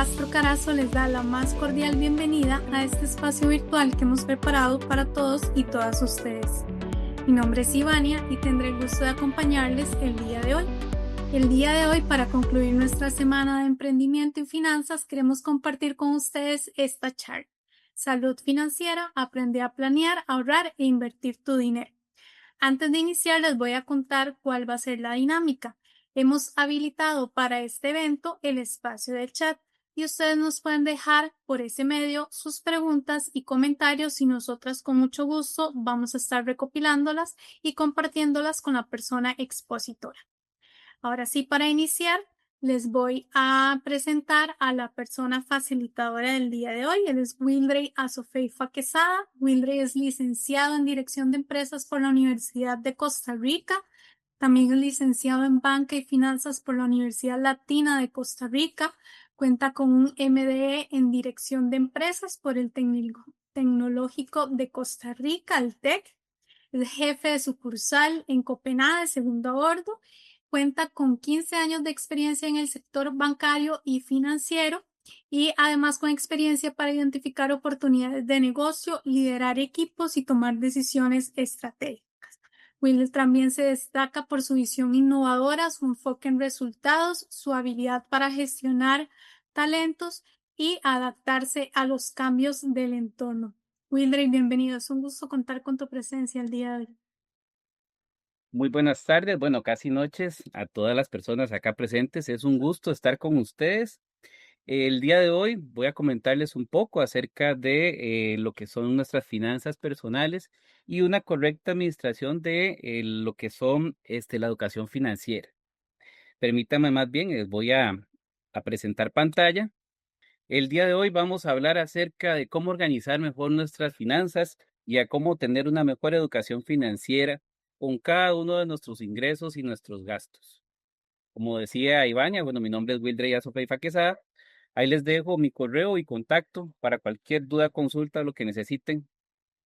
Castro Carazo les da la más cordial bienvenida a este espacio virtual que hemos preparado para todos y todas ustedes. Mi nombre es Ivania y tendré el gusto de acompañarles el día de hoy. El día de hoy, para concluir nuestra semana de emprendimiento y finanzas, queremos compartir con ustedes esta charla. Salud financiera, aprende a planear, ahorrar e invertir tu dinero. Antes de iniciar, les voy a contar cuál va a ser la dinámica. Hemos habilitado para este evento el espacio del chat y ustedes nos pueden dejar por ese medio sus preguntas y comentarios y nosotras con mucho gusto vamos a estar recopilándolas y compartiéndolas con la persona expositora. Ahora sí, para iniciar, les voy a presentar a la persona facilitadora del día de hoy. Él es Wildrey Azofeifa Quesada. Wildrey es licenciado en Dirección de Empresas por la Universidad de Costa Rica. También es licenciado en Banca y Finanzas por la Universidad Latina de Costa Rica. Cuenta con un MDE en Dirección de Empresas por el Tecnológico de Costa Rica, el TEC. Es jefe de sucursal en Copenhague, segundo a bordo. Cuenta con 15 años de experiencia en el sector bancario y financiero y además con experiencia para identificar oportunidades de negocio, liderar equipos y tomar decisiones estratégicas. Will también se destaca por su visión innovadora, su enfoque en resultados, su habilidad para gestionar talentos y adaptarse a los cambios del entorno. Wildrey, bienvenido. Es un gusto contar con tu presencia el día de hoy. Muy buenas tardes, bueno, casi noches a todas las personas acá presentes. Es un gusto estar con ustedes. El día de hoy voy a comentarles un poco acerca de lo que son nuestras finanzas personales y una correcta administración de lo que son la educación financiera. Permítame más bien, les voy a presentar pantalla. El día de hoy vamos a hablar acerca de cómo organizar mejor nuestras finanzas y a cómo tener una mejor educación financiera con cada uno de nuestros ingresos y nuestros gastos. Como decía Ivania, bueno, mi nombre es Wildrey Azofeifa Quesada. Ahí les dejo mi correo y contacto para cualquier duda, consulta, lo que necesiten.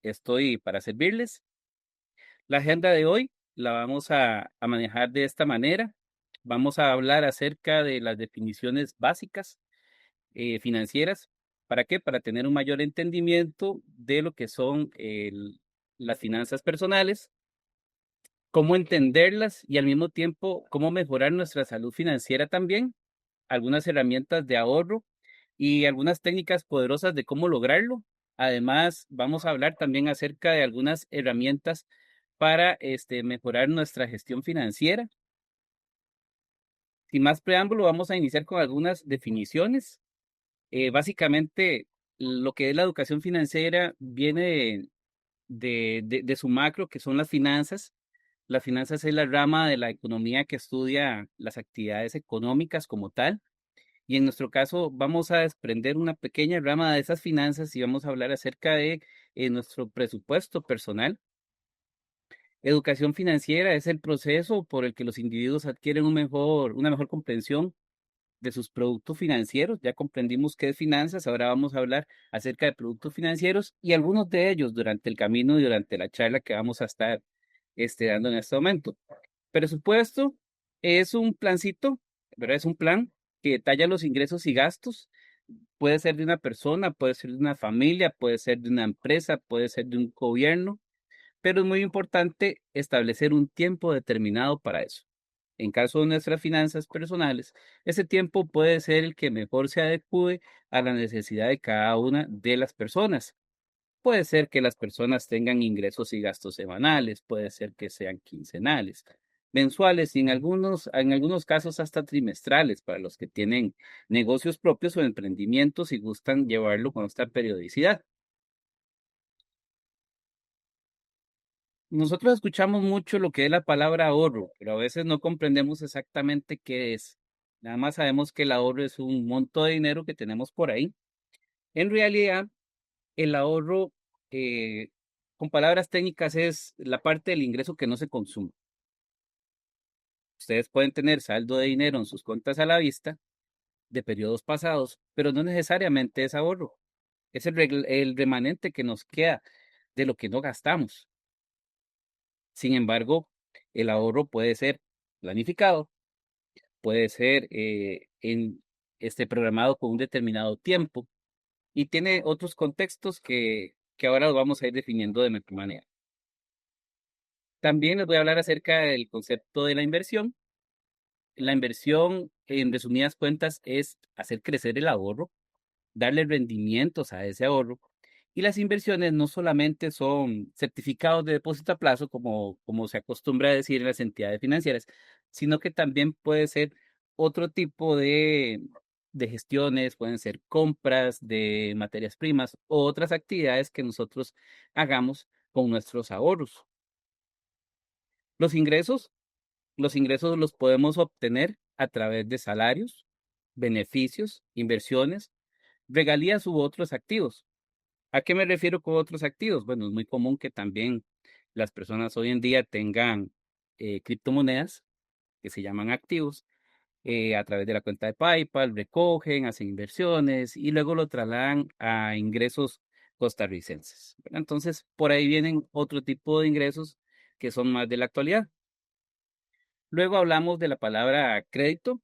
Estoy para servirles. La agenda de hoy la vamos a manejar de esta manera. Vamos a hablar acerca de las definiciones básicas financieras. ¿Para qué? Para tener un mayor entendimiento de lo que son las finanzas personales, cómo entenderlas y al mismo tiempo cómo mejorar nuestra salud financiera también, algunas herramientas de ahorro y algunas técnicas poderosas de cómo lograrlo. Además, vamos a hablar también acerca de algunas herramientas para mejorar nuestra gestión financiera. Sin más preámbulo, vamos a iniciar con algunas definiciones. Básicamente, lo que es la educación financiera viene de su macro, que son las finanzas. Las finanzas es la rama de la economía que estudia las actividades económicas como tal. Y en nuestro caso vamos a desprender una pequeña rama de esas finanzas y vamos a hablar acerca de nuestro presupuesto personal. Educación financiera es el proceso por el que los individuos adquieren una mejor comprensión de sus productos financieros. Ya comprendimos qué es finanzas, ahora vamos a hablar acerca de productos financieros y algunos de ellos durante el camino y durante la charla que vamos a estar dando en este momento. Presupuesto es un plancito, ¿verdad? Es un plan que detalla los ingresos y gastos. Puede ser de una persona, puede ser de una familia, puede ser de una empresa, puede ser de un gobierno, pero es muy importante establecer un tiempo determinado para eso. En caso de nuestras finanzas personales, ese tiempo puede ser el que mejor se adecue a la necesidad de cada una de las personas. Puede ser que las personas tengan ingresos y gastos semanales, puede ser que sean quincenales, mensuales y en algunos casos hasta trimestrales para los que tienen negocios propios o emprendimientos y gustan llevarlo con esta periodicidad. Nosotros escuchamos mucho lo que es la palabra ahorro, pero a veces no comprendemos exactamente qué es. Nada más sabemos que el ahorro es un monto de dinero que tenemos por ahí. En realidad, el ahorro, eh, con palabras técnicas, es la parte del ingreso que no se consume. Ustedes pueden tener saldo de dinero en sus cuentas a la vista de periodos pasados, pero no necesariamente es ahorro. Es el remanente que nos queda de lo que no gastamos. Sin embargo, el ahorro puede ser planificado, puede ser programado con un determinado tiempo y tiene otros contextos que ahora los vamos a ir definiendo de mejor manera. También les voy a hablar acerca del concepto de la inversión. La inversión, en resumidas cuentas, es hacer crecer el ahorro, darle rendimientos a ese ahorro. Y las inversiones no solamente son certificados de depósito a plazo, como se acostumbra a decir en las entidades financieras, sino que también puede ser otro tipo de gestiones, pueden ser compras de materias primas o otras actividades que nosotros hagamos con nuestros ahorros. Los ingresos, los ingresos los podemos obtener a través de salarios, beneficios, inversiones, regalías u otros activos. ¿A qué me refiero con otros activos? Bueno, es muy común que también las personas hoy en día tengan criptomonedas que se llaman activos a través de la cuenta de PayPal, recogen, hacen inversiones y luego lo trasladan a ingresos costarricenses, ¿verdad? Entonces, por ahí vienen otro tipo de ingresos que son más de la actualidad. Luego hablamos de la palabra crédito.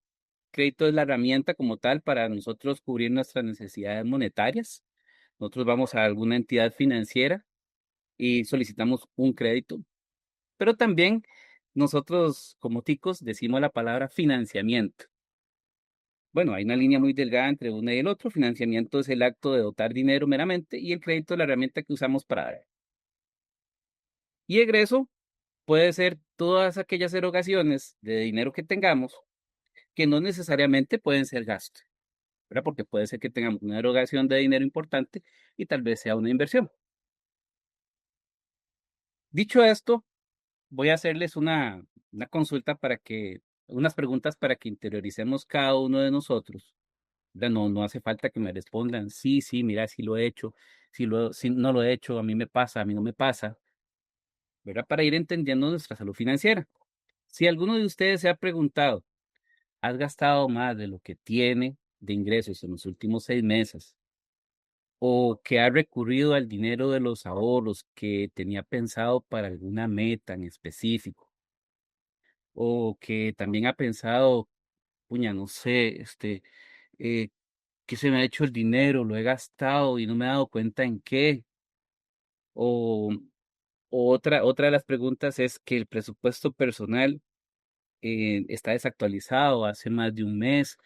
Crédito es la herramienta como tal para nosotros cubrir nuestras necesidades monetarias. Nosotros vamos a alguna entidad financiera y solicitamos un crédito, pero también nosotros como ticos decimos la palabra financiamiento. Bueno, hay una línea muy delgada entre uno y el otro. Financiamiento es el acto de dotar dinero meramente y el crédito es la herramienta que usamos para dar. Y egreso puede ser todas aquellas erogaciones de dinero que tengamos que no necesariamente pueden ser gastos, ¿verdad? Porque puede ser que tengamos una erogación de dinero importante y tal vez sea una inversión. Dicho esto, voy a hacerles una consulta unas preguntas para que interioricemos cada uno de nosotros. ¿Verdad? No, no hace falta que me respondan, sí, sí, mira, sí lo he hecho, si no lo he hecho, a mí me pasa, a mí no me pasa, ¿verdad? Para ir entendiendo nuestra salud financiera. Si alguno de ustedes se ha preguntado, ¿has gastado más de lo que tiene de ingresos en los últimos 6 meses? ¿O que ha recurrido al dinero de los ahorros que tenía pensado para alguna meta en específico? ¿O que también ha pensado, puña, no sé, eh, qué se me ha hecho el dinero, lo he gastado y no me he dado cuenta en qué? O, o otra de las preguntas es que el presupuesto personal está desactualizado hace más de un mes,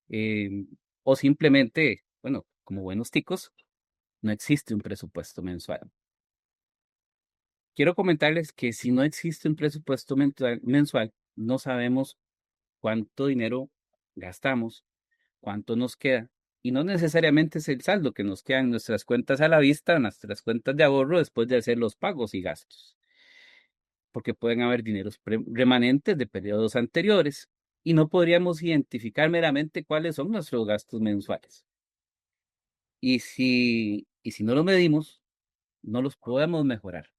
eh, o simplemente, bueno, como buenos ticos, no existe un presupuesto mensual. Quiero comentarles que si no existe un presupuesto mensual, no sabemos cuánto dinero gastamos, cuánto nos queda. Y no necesariamente es el saldo que nos queda en nuestras cuentas a la vista, en nuestras cuentas de ahorro después de hacer los pagos y gastos, porque pueden haber dineros remanentes de periodos anteriores y no podríamos identificar meramente cuáles son nuestros gastos mensuales. Y si no los medimos, no los podemos mejorar.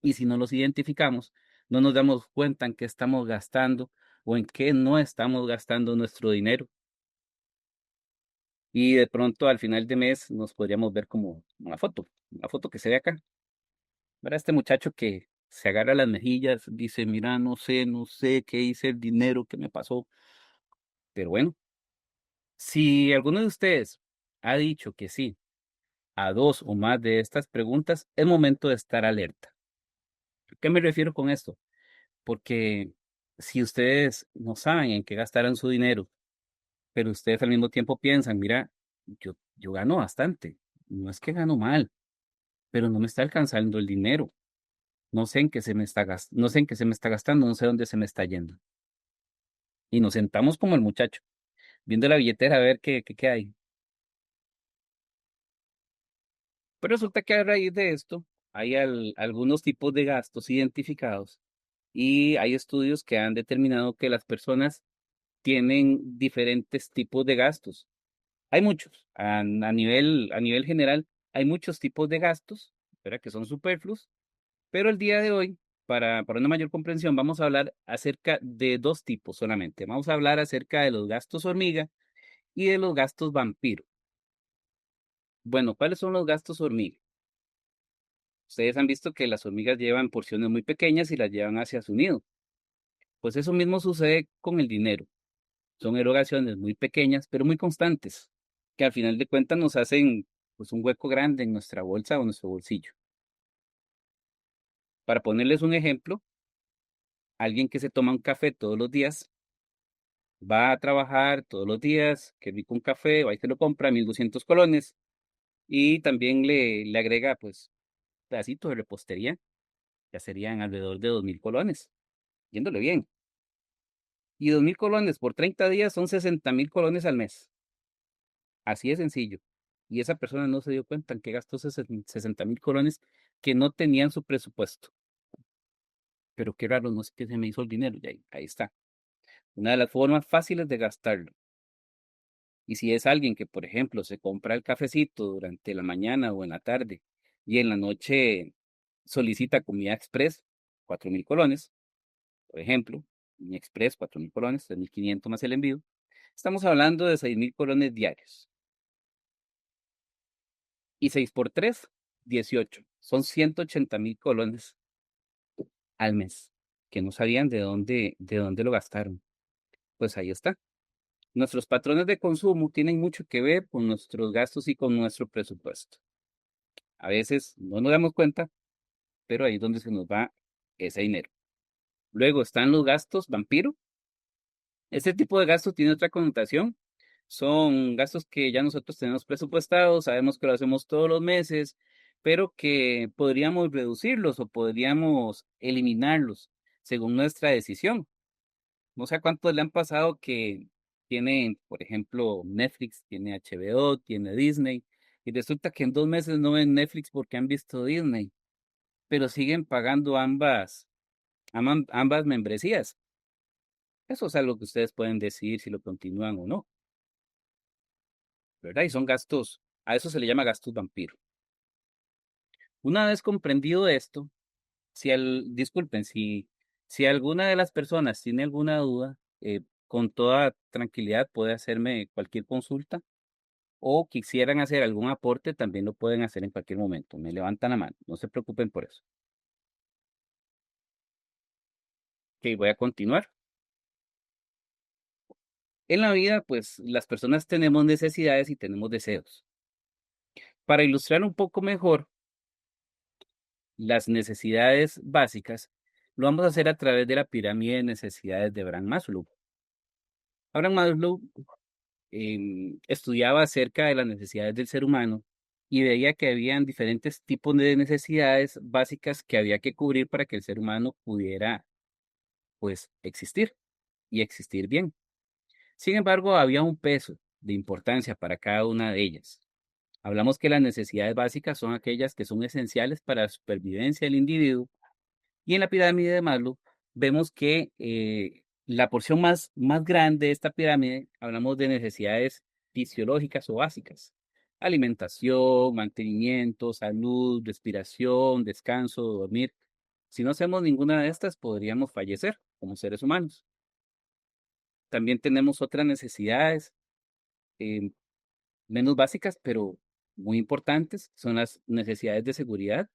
Y si no los identificamos, no nos damos cuenta en qué estamos gastando o en qué no estamos gastando nuestro dinero. Y de pronto al final de mes nos podríamos ver como una foto que se ve acá. Verá este muchacho que se agarra las mejillas, dice, mira, no sé qué hice el dinero que me pasó. Pero bueno, si alguno de ustedes ha dicho que sí a dos o más de estas preguntas, es momento de estar alerta. ¿A qué me refiero con esto? Porque si ustedes no saben en qué gastarán su dinero, pero ustedes al mismo tiempo piensan, mira, yo gano bastante, no es que gano mal, pero no me está alcanzando el dinero. No sé en qué se me está no sé en qué se me está gastando, no sé dónde se me está yendo. Y nos sentamos como el muchacho, viendo la billetera a ver qué hay. Pero resulta que a raíz de esto hay algunos tipos de gastos identificados y hay estudios que han determinado que las personas tienen diferentes tipos de gastos. Hay muchos, a nivel general, hay muchos tipos de gastos, ¿verdad? Que son superfluos, pero el día de hoy, para una mayor comprensión, vamos a hablar acerca de dos tipos solamente. Vamos a hablar acerca de los gastos hormiga y de los gastos vampiro. Bueno, ¿cuáles son los gastos hormiga? Ustedes han visto que las hormigas llevan porciones muy pequeñas y las llevan hacia su nido. Pues eso mismo sucede con el dinero. Son erogaciones muy pequeñas, pero muy constantes, que al final de cuentas nos hacen pues un hueco grande en nuestra bolsa o nuestro bolsillo. Para ponerles un ejemplo, alguien que se toma un café todos los días, va a trabajar todos los días, que rico un café, va y se lo compra, 1.200 colones, y también le agrega pues pedacitos de repostería, ya serían alrededor de 2.000 colones, yéndole bien. Y 2.000 colones por 30 días son 60.000 colones al mes. Así de sencillo. Y esa persona no se dio cuenta en que gastó 60.000 colones que no tenían su presupuesto. Pero qué raro, no sé qué se me hizo el dinero. Y ahí está. Una de las formas fáciles de gastarlo. Y si es alguien que, por ejemplo, se compra el cafecito durante la mañana o en la tarde y en la noche solicita comida express, 4.000 colones, por ejemplo, mi express, 4.000 colones, 3.500 más el envío, estamos hablando de 6.000 colones diarios. Y 6 por 3, 18. Son 180.000 colones al mes, que no sabían de dónde lo gastaron. Pues ahí está. Nuestros patrones de consumo tienen mucho que ver con nuestros gastos y con nuestro presupuesto. A veces no nos damos cuenta, pero ahí es donde se nos va ese dinero. Luego están los gastos vampiro. Este tipo de gastos tiene otra connotación. Son gastos que ya nosotros tenemos presupuestados, sabemos que lo hacemos todos los meses, pero que podríamos reducirlos o podríamos eliminarlos según nuestra decisión. No sé a cuántos le han pasado que tienen, por ejemplo, Netflix, tiene HBO, tiene Disney, y resulta que en 2 meses no ven Netflix porque han visto Disney, pero siguen pagando ambas membresías. Eso es algo que ustedes pueden decidir si lo continúan o no, ¿verdad? Y son gastos, a eso se le llama gastos vampiro. Una vez comprendido esto, disculpen, si alguna de las personas tiene alguna duda, con toda tranquilidad puede hacerme cualquier consulta o quisieran hacer algún aporte, también lo pueden hacer en cualquier momento. Me levantan la mano, no se preocupen por eso. Ok, voy a continuar. En la vida, pues las personas tenemos necesidades y tenemos deseos. Para ilustrar un poco mejor las necesidades básicas, lo vamos a hacer a través de la pirámide de necesidades de Abraham Maslow. Abraham Maslow estudiaba acerca de las necesidades del ser humano y veía que habían diferentes tipos de necesidades básicas que había que cubrir para que el ser humano pudiera, pues, existir y existir bien. Sin embargo, había un peso de importancia para cada una de ellas. Hablamos que las necesidades básicas son aquellas que son esenciales para la supervivencia del individuo y en la pirámide de Maslow vemos que la porción más grande de esta pirámide, hablamos de necesidades fisiológicas o básicas. Alimentación, mantenimiento, salud, respiración, descanso, dormir. Si no hacemos ninguna de estas, podríamos fallecer como seres humanos. También tenemos otras necesidades eh, menos básicas, pero muy importantes. Son las necesidades de seguridad.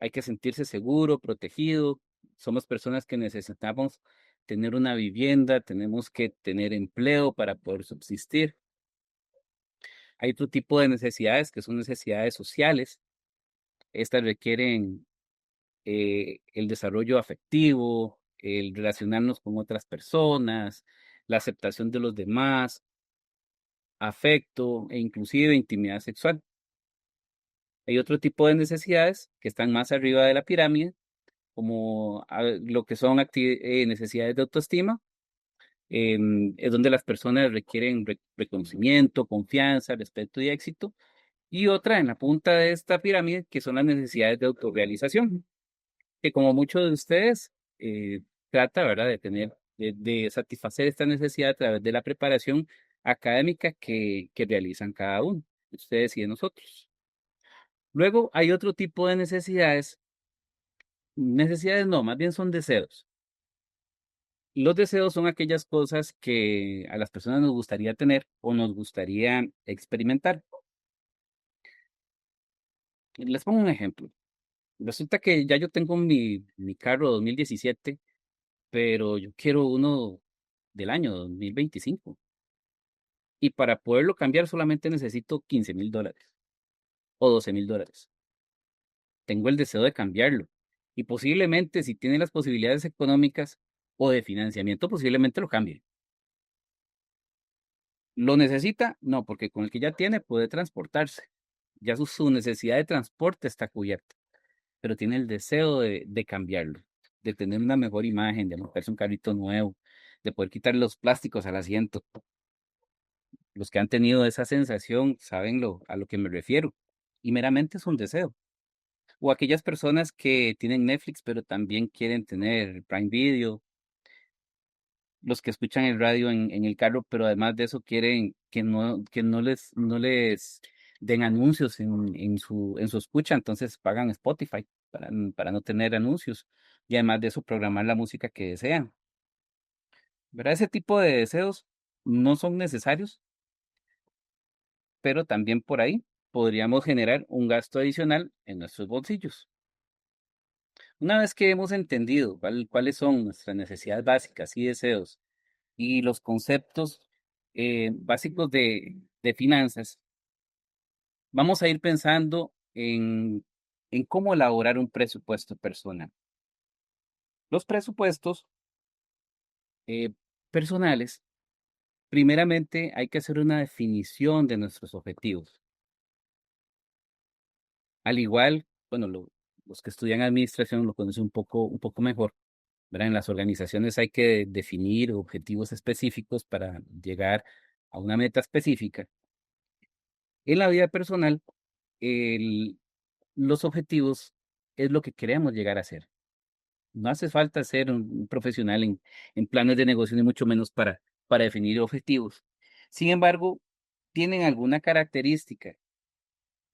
Hay que sentirse seguro, protegido. Somos personas que necesitamos tener una vivienda, tenemos que tener empleo para poder subsistir. Hay otro tipo de necesidades que son necesidades sociales. Estas requieren el desarrollo afectivo, el relacionarnos con otras personas, la aceptación de los demás, afecto e inclusive intimidad sexual. Hay otro tipo de necesidades que están más arriba de la pirámide, como lo que son necesidades de autoestima, es donde las personas requieren reconocimiento, confianza, respeto y éxito. Y otra en la punta de esta pirámide, que son las necesidades de autorrealización, que como muchos de ustedes trata, ¿verdad?, de satisfacer esta necesidad a través de la preparación académica que realizan cada uno, ustedes y de nosotros. Luego hay otro tipo de necesidades no, más bien son deseos. Los deseos son aquellas cosas que a las personas nos gustaría tener o nos gustaría experimentar. Les pongo un ejemplo. Resulta que ya yo tengo mi carro 2017, pero yo quiero uno del año 2025. Y para poderlo cambiar solamente necesito $15,000 o $12,000. Tengo el deseo de cambiarlo. Y posiblemente, si tiene las posibilidades económicas o de financiamiento, posiblemente lo cambie. ¿Lo necesita? No, porque con el que ya tiene puede transportarse. Ya su necesidad de transporte está cubierta, pero tiene el deseo de cambiarlo, de tener una mejor imagen, de montarse un carrito nuevo, de poder quitar los plásticos al asiento. Los que han tenido esa sensación saben a lo que me refiero. Y meramente es un deseo. O aquellas personas que tienen Netflix, pero también quieren tener Prime Video, los que escuchan el radio en el carro, pero además de eso quieren que no les den anuncios en su escucha, entonces pagan Spotify para no tener anuncios y además de eso programar la música que desean. ¿Verdad? Ese tipo de deseos no son necesarios, pero también por ahí podríamos generar un gasto adicional en nuestros bolsillos. Una vez que hemos entendido cuáles son nuestras necesidades básicas y deseos y los conceptos básicos de finanzas, vamos a ir pensando en cómo elaborar un presupuesto personal. Los presupuestos eh, personales, primeramente hay que hacer una definición de nuestros objetivos. Al igual, bueno, los que estudian administración lo conocen un poco mejor, ¿verdad? En las organizaciones hay que definir objetivos específicos para llegar a una meta específica. En la vida personal, el- los objetivos es lo que queremos llegar a ser. No hace falta ser un profesional en planes de negocio, ni mucho menos para definir objetivos. Sin embargo, tienen alguna característica.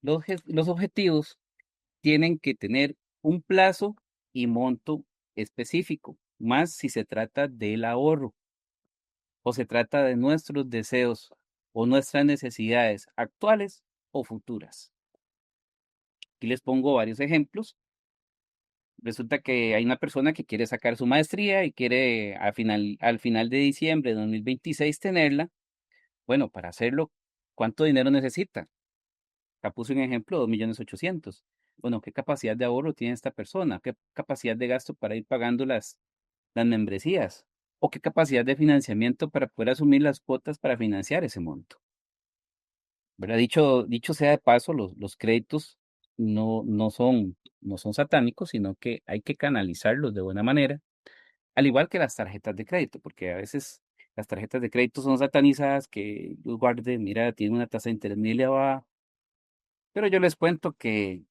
Los objetivos tienen que tener un plazo y monto específico, más si se trata del ahorro o se trata de nuestros deseos o nuestras necesidades actuales o futuras. Aquí les pongo varios ejemplos. Resulta que hay una persona que quiere sacar su maestría y quiere al final de diciembre de 2026 tenerla. Bueno, para hacerlo, ¿cuánto dinero necesita? Acá puse un ejemplo, 2,800,000. Bueno, ¿qué capacidad de ahorro tiene esta persona? ¿Qué capacidad de gasto para ir pagando las membresías? ¿O qué capacidad de financiamiento para poder asumir las cuotas para financiar ese monto? ¿Verdad? Dicho sea de paso, los créditos no son satánicos, sino que hay que canalizarlos de buena manera, al igual que las tarjetas de crédito, porque a veces las tarjetas de crédito son satanizadas, que Dios guarde, mira, tiene una tasa de interés muy elevada, pero yo les cuento que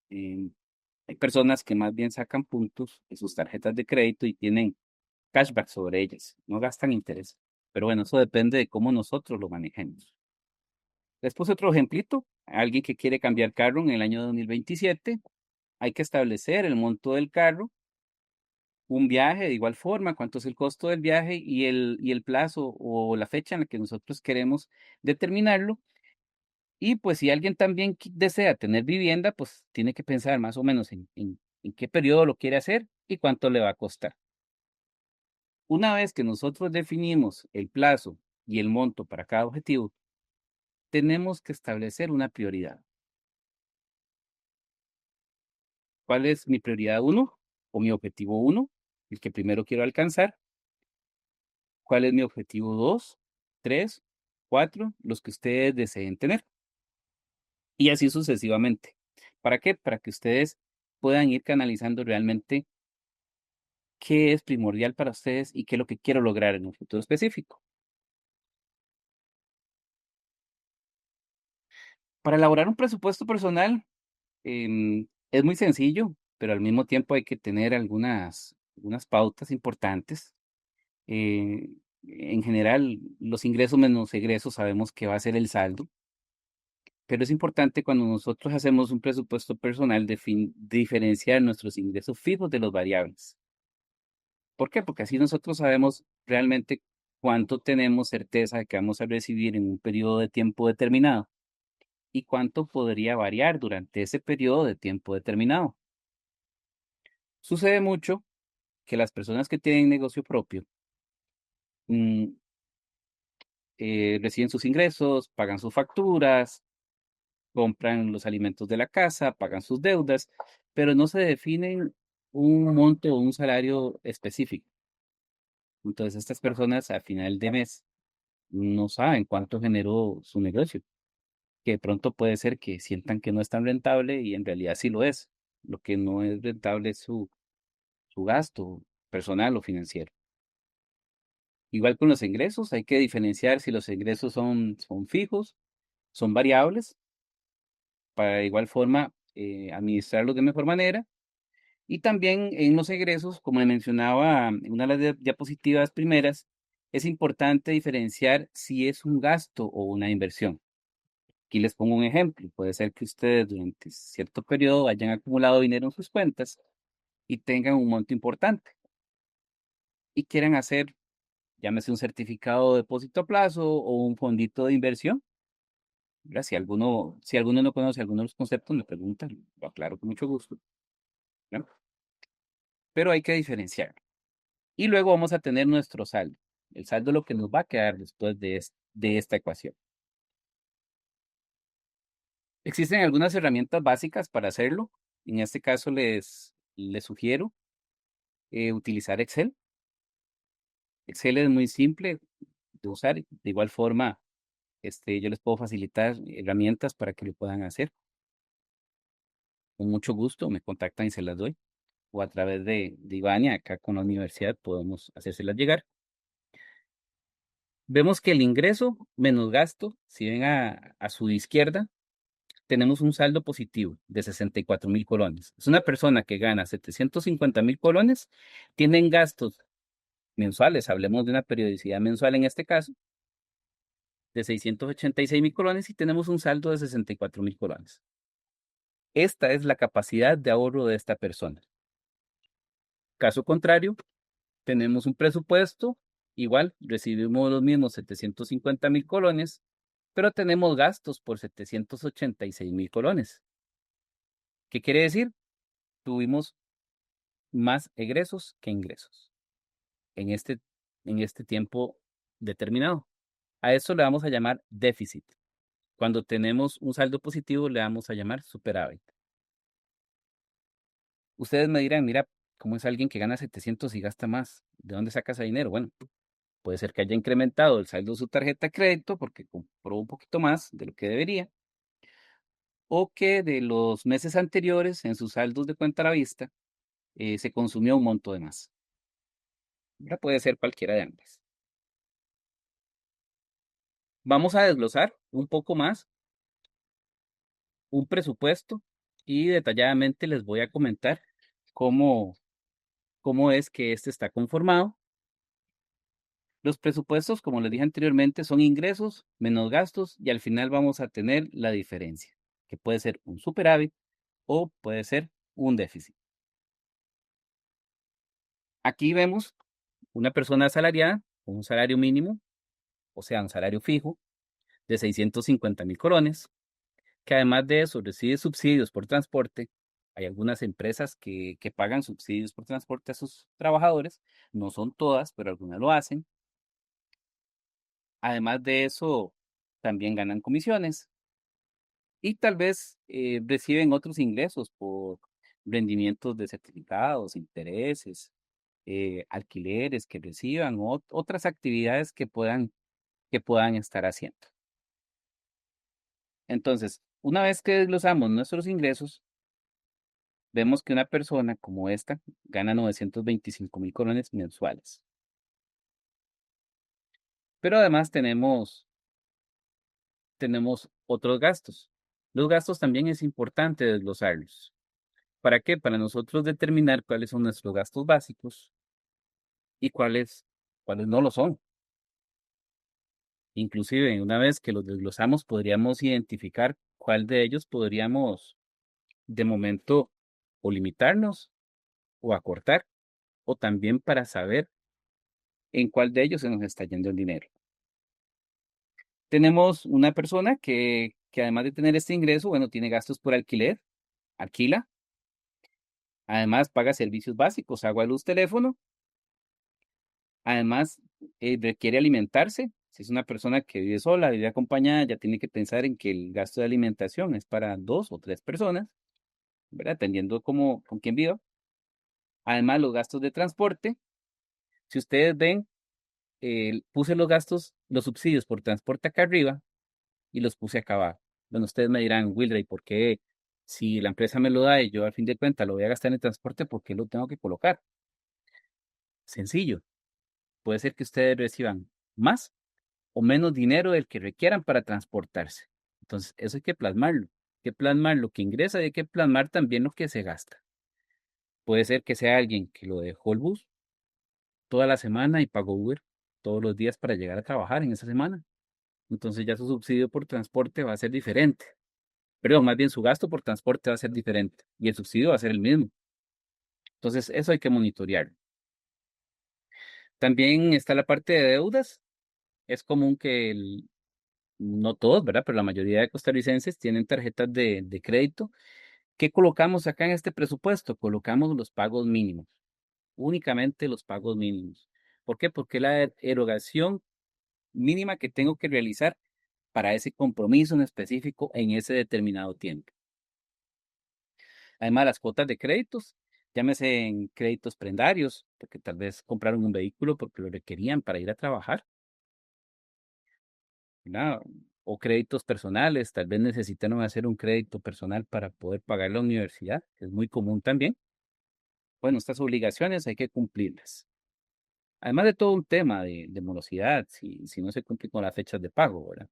eh, hay personas que más bien sacan puntos de sus tarjetas de crédito y tienen cashback sobre ellas, no gastan interés. Pero bueno, eso depende de cómo nosotros lo manejemos. Les puse otro ejemplito, alguien que quiere cambiar carro en el año 2027, hay que establecer el monto del carro, un viaje de igual forma, cuánto es el costo del viaje y el plazo o la fecha en la que nosotros queremos determinarlo. Y pues si alguien también desea tener vivienda, pues tiene que pensar más o menos en qué periodo lo quiere hacer y cuánto le va a costar. Una vez que nosotros definimos el plazo y el monto para cada objetivo, tenemos que establecer una prioridad. ¿Cuál es mi prioridad uno o mi objetivo uno? El que primero quiero alcanzar. ¿Cuál es mi objetivo 2, 3, 4? Los que ustedes deseen tener. Y así sucesivamente. ¿Para qué? Para que ustedes puedan ir canalizando realmente qué es primordial para ustedes y qué es lo que quiero lograr en un futuro específico. Para elaborar un presupuesto personal es muy sencillo, pero al mismo tiempo hay que tener algunas pautas importantes. En general, los ingresos menos egresos sabemos que va a ser el saldo, pero es importante cuando nosotros hacemos un presupuesto personal diferenciar nuestros ingresos fijos de los variables. ¿Por qué? Porque así nosotros sabemos realmente cuánto tenemos certeza de que vamos a recibir en un periodo de tiempo determinado y cuánto podría variar durante ese periodo de tiempo determinado. Sucede mucho que las personas que tienen negocio propio mm, reciben sus ingresos, pagan sus facturas, compran los alimentos de la casa, pagan sus deudas, pero no se definen un monto o un salario específico. Entonces, estas personas a final de mes no saben cuánto generó su negocio, que de pronto puede ser que sientan que no es tan rentable y en realidad sí lo es. Lo que no es rentable es su gasto personal o financiero. Igual con los ingresos, hay que diferenciar si los ingresos son fijos, son variables, para de igual forma administrarlos de mejor manera. Y también en los egresos, como le mencionaba en una de las diapositivas primeras, es importante diferenciar si es un gasto o una inversión. Aquí les pongo un ejemplo. Puede ser que ustedes durante cierto periodo hayan acumulado dinero en sus cuentas y tengan un monto importante y quieran hacer, llámese un certificado de depósito a plazo o un fondito de inversión. ¿Verdad? Si alguno no conoce alguno de los conceptos, me preguntan, lo aclaro con mucho gusto. ¿No? Pero hay que diferenciar. Y luego vamos a tener nuestro saldo. El saldo es lo que nos va a quedar después de esta ecuación. Existen algunas herramientas básicas para hacerlo. En este caso les sugiero utilizar Excel. Excel es muy simple de usar. De igual forma, yo les puedo facilitar herramientas para que lo puedan hacer. Con mucho gusto me contactan y se las doy. O a través de Ivania, acá con la universidad, podemos hacérselas llegar. Vemos que el ingreso menos gasto, si ven a su izquierda, tenemos un saldo positivo de 64.000 colones. Es una persona que gana 750.000 colones, tienen gastos mensuales, hablemos de una periodicidad mensual en este caso, de 686.000 colones y tenemos un saldo de 64.000 colones. Esta es la capacidad de ahorro de esta persona. Caso contrario, tenemos un presupuesto, igual recibimos los mismos 750.000 colones, pero tenemos gastos por 786.000 colones. ¿Qué quiere decir? Tuvimos más egresos que ingresos en este tiempo determinado. A eso le vamos a llamar déficit. Cuando tenemos un saldo positivo, le vamos a llamar superávit. Ustedes me dirán, mira, ¿cómo es alguien que gana 700 y gasta más? ¿De dónde saca ese dinero? Bueno, puede ser que haya incrementado el saldo de su tarjeta de crédito porque compró un poquito más de lo que debería, o que de los meses anteriores en sus saldos de cuenta a la vista se consumió un monto de más. Ya puede ser cualquiera de ambas. Vamos a desglosar un poco más un presupuesto y detalladamente les voy a comentar cómo, cómo es que este está conformado. Los presupuestos, como les dije anteriormente, son ingresos menos gastos y al final vamos a tener la diferencia, que puede ser un superávit o puede ser un déficit. Aquí vemos una persona asalariada con un salario mínimo, o sea, un salario fijo de 650.000 colones, que además de eso recibe subsidios por transporte. Hay algunas empresas que pagan subsidios por transporte a sus trabajadores, no son todas, pero algunas lo hacen. Además de eso, también ganan comisiones y tal vez reciben otros ingresos por rendimientos de certificados, intereses, alquileres que reciban, otras actividades que puedan estar haciendo. Entonces, una vez que desglosamos nuestros ingresos, vemos que una persona como esta gana 925.000 colones mensuales. Pero además tenemos otros gastos. Los gastos también es importante desglosarlos. ¿Para qué? Para nosotros determinar cuáles son nuestros gastos básicos y cuáles no lo son. Inclusive, una vez que los desglosamos, podríamos identificar cuál de ellos podríamos, de momento, o limitarnos o acortar, o también para saber en cuál de ellos se nos está yendo el dinero. Tenemos una persona que además de tener este ingreso, bueno, tiene gastos por alquiler, alquila, además paga servicios básicos, agua, luz, teléfono, además requiere alimentarse. Si es una persona que vive sola, vive acompañada, ya tiene que pensar en que el gasto de alimentación es para 2 o 3 personas, ¿verdad? Dependiendo con quién viva. Además, los gastos de transporte. Si ustedes ven, puse los gastos, los subsidios por transporte acá arriba y los puse acá abajo. Bueno, ustedes me dirán, Wilray, ¿por qué si la empresa me lo da y yo al fin de cuentas lo voy a gastar en el transporte, por qué lo tengo que colocar? Sencillo. Puede ser que ustedes reciban más o menos dinero del que requieran para transportarse. Entonces, eso hay que plasmarlo. Hay que plasmar lo que ingresa y hay que plasmar también lo que se gasta. Puede ser que sea alguien que lo dejó el bus toda la semana y pagó Uber todos los días para llegar a trabajar en esa semana. Entonces ya su subsidio por transporte va a ser diferente. Pero más bien su gasto por transporte va a ser diferente y el subsidio va a ser el mismo. Entonces, eso hay que monitorear. También está la parte de deudas. Es común que no todos, ¿verdad? Pero la mayoría de costarricenses tienen tarjetas de crédito. ¿Qué colocamos acá en este presupuesto? Colocamos los pagos mínimos, únicamente los pagos mínimos. ¿Por qué? Porque la erogación mínima que tengo que realizar para ese compromiso en específico en ese determinado tiempo. Además, las cuotas de créditos, llámese en créditos prendarios, porque tal vez compraron un vehículo porque lo requerían para ir a trabajar, ¿verdad? O créditos personales, tal vez necesitaron hacer un crédito personal para poder pagar la universidad, que es muy común también. Bueno, estas obligaciones hay que cumplirlas. Además de todo un tema de morosidad, si no se cumple con las fechas de pago, ¿verdad?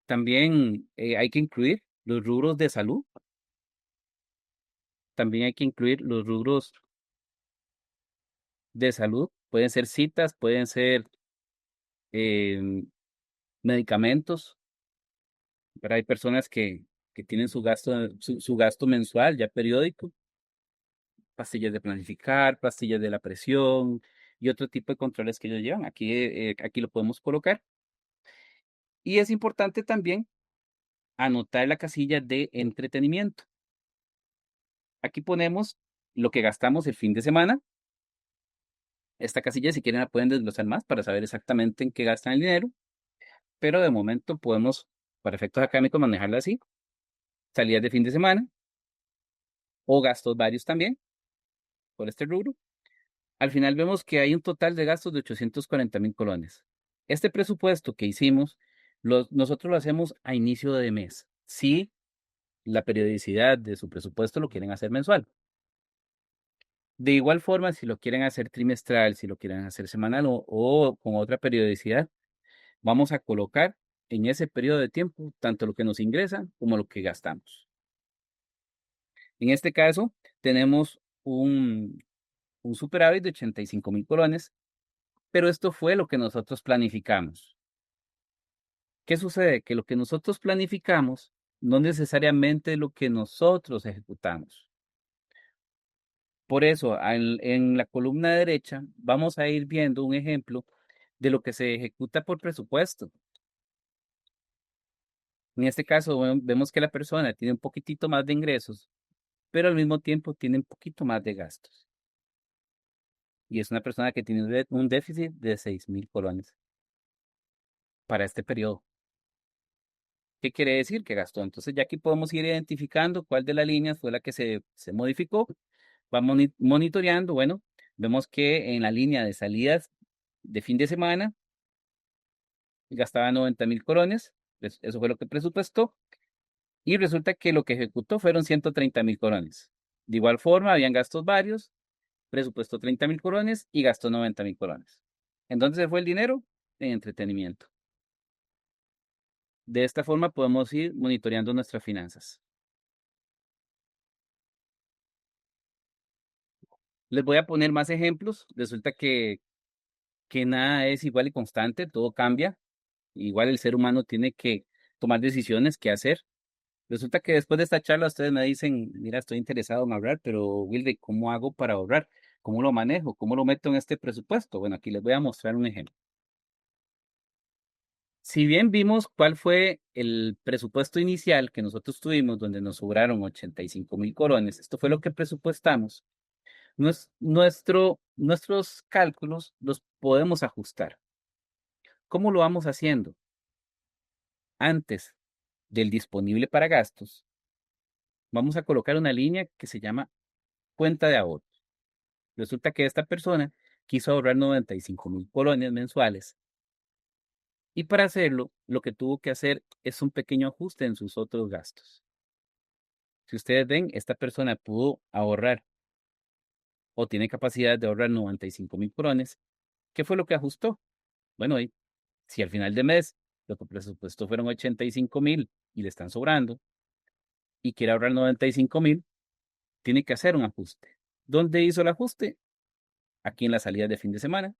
También hay que incluir los rubros de salud, también hay que incluir los rubros de salud, pueden ser citas, pueden ser em, medicamentos, pero hay personas que tienen su gasto mensual ya periódico, pastillas de planificar, pastillas de la presión y otro tipo de controles que ellos llevan. Aquí lo podemos colocar. Y es importante también anotar la casilla de entretenimiento. Aquí ponemos lo que gastamos el fin de semana. Esta casilla, si quieren, la pueden desglosar más para saber exactamente en qué gastan el dinero, pero de momento podemos, para efectos académicos, manejarla así. Salidas de fin de semana o gastos varios también por este rubro. Al final vemos que hay un total de gastos de 840.000 colones. Este presupuesto que hicimos, nosotros lo hacemos a inicio de mes. Si la periodicidad de su presupuesto lo quieren hacer mensual. De igual forma, si lo quieren hacer trimestral, si lo quieren hacer semanal o con otra periodicidad, vamos a colocar en ese periodo de tiempo tanto lo que nos ingresa como lo que gastamos. En este caso, tenemos un superávit de 85.000 colones, pero esto fue lo que nosotros planificamos. ¿Qué sucede? Que lo que nosotros planificamos no necesariamente es lo que nosotros ejecutamos. Por eso, en la columna derecha vamos a ir viendo un ejemplo de lo que se ejecuta por presupuesto. En este caso, vemos que la persona tiene un poquitito más de ingresos, pero al mismo tiempo tiene un poquito más de gastos. Y es una persona que tiene un déficit de 6.000 colones para este periodo. ¿Qué quiere decir que gastó? Entonces ya aquí podemos ir identificando cuál de las líneas fue la que se modificó. Vamos monitoreando. Bueno, vemos que en la línea de salidas de fin de semana gastaba 90.000 colones. Eso fue lo que presupuestó. Y resulta que lo que ejecutó fueron 130.000 colones. De igual forma, habían gastos varios. Presupuestó 30.000 colones y gastó 90.000 colones. ¿En dónde se fue el dinero? En entretenimiento. De esta forma podemos ir monitoreando nuestras finanzas. Les voy a poner más ejemplos. Resulta que nada es igual y constante, todo cambia. Igual el ser humano tiene que tomar decisiones, qué hacer. Resulta que después de esta charla ustedes me dicen, mira, estoy interesado en ahorrar, pero Wilde, ¿cómo hago para ahorrar? ¿Cómo lo manejo? ¿Cómo lo meto en este presupuesto? Bueno, aquí les voy a mostrar un ejemplo. Si bien vimos cuál fue el presupuesto inicial que nosotros tuvimos, donde nos sobraron 85.000 colones, esto fue lo que presupuestamos. Nuestros cálculos los podemos ajustar. ¿Cómo lo vamos haciendo? Antes del disponible para gastos, vamos a colocar una línea que se llama cuenta de ahorro. Resulta que esta persona quiso ahorrar 95,000 colones mensuales y para hacerlo, lo que tuvo que hacer es un pequeño ajuste en sus otros gastos. Si ustedes ven, esta persona pudo ahorrar o tiene capacidad de ahorrar 95,000 colones. ¿Qué fue lo que ajustó? Bueno, si al final de mes lo que presupuestó fueron 85,000 y le están sobrando y quiere ahorrar 95,000, tiene que hacer un ajuste. ¿Dónde hizo el ajuste? Aquí en las salidas de fin de semana.